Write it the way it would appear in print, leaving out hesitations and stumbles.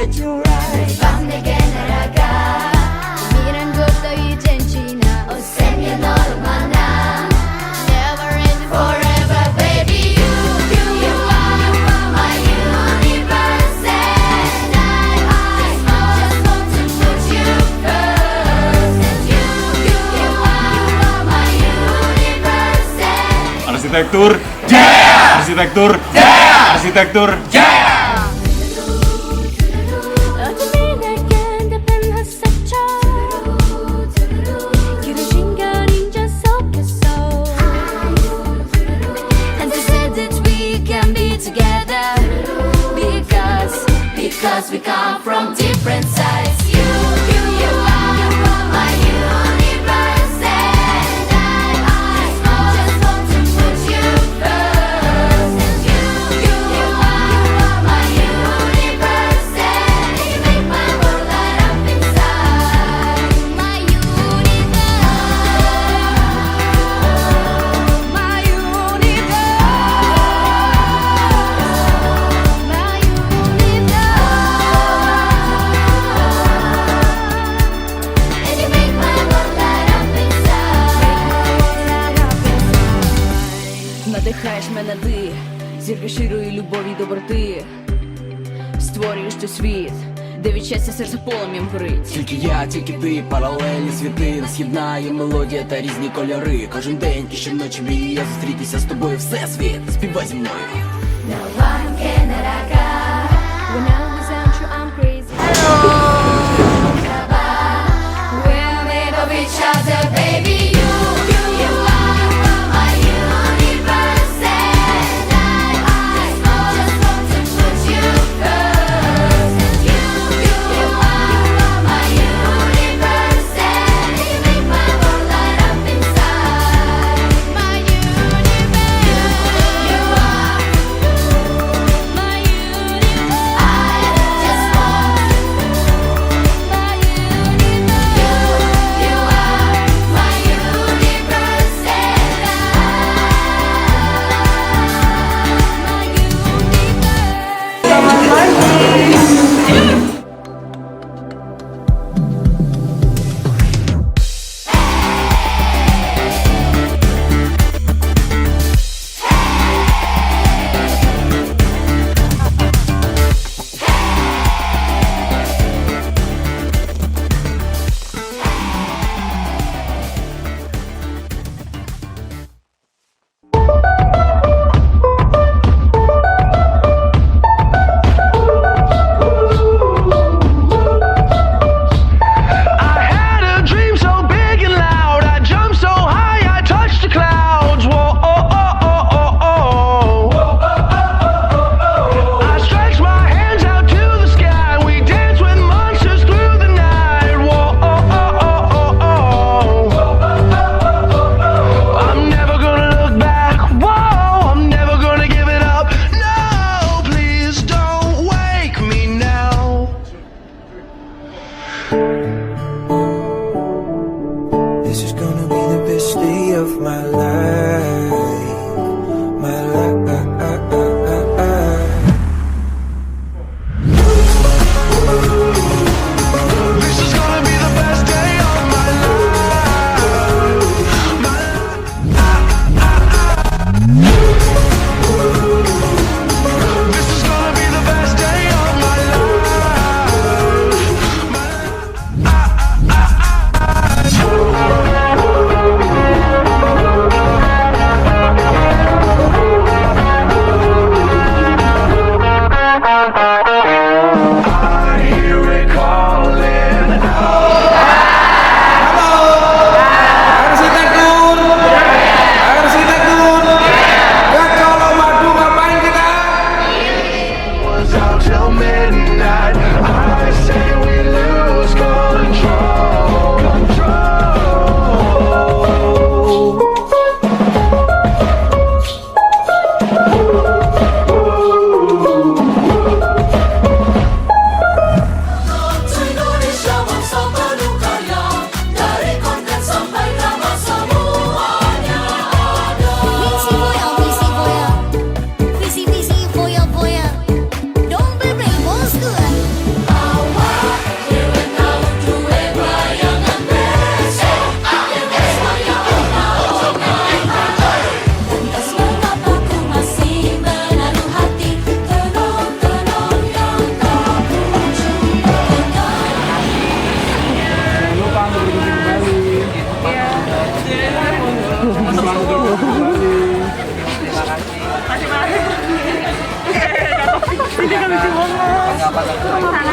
right, you're right. 밤 내게 날아가 미란 것도 이젠 지나 어셈이 너를 만나 Never end forever baby You are my universe And I just want to put you first And you are my universe Arsitektur, yeah! Arsitektur, yeah! Arsitektur, yeah! 어둠이 날개 덮은 헛사쳐 길어진 그림자 속에서 And they said that we can be together Because we come from different sides You are my universe And I just want to put you first And you are my universe And you make my world light up inside My universe My universe My universe And you make my world light up inside Надихаєш мене ти, зірка щирої любові й доброти. Створюєш той світ, де від щастя серце полум'ям горить. Тільки я, тільки ти, паралельні світи. Нас єднає мелодія та різні кольори. Кожен день і щоночі мрія зустрітися з тобою всесвіт. Співай зі мною. 너와 함께 날아가 When I'm with you I'm crazy We're made of each other baby You are my universe And I just want to put you first And you are my universe And you make my world light up inside My universe You are Rumah tangga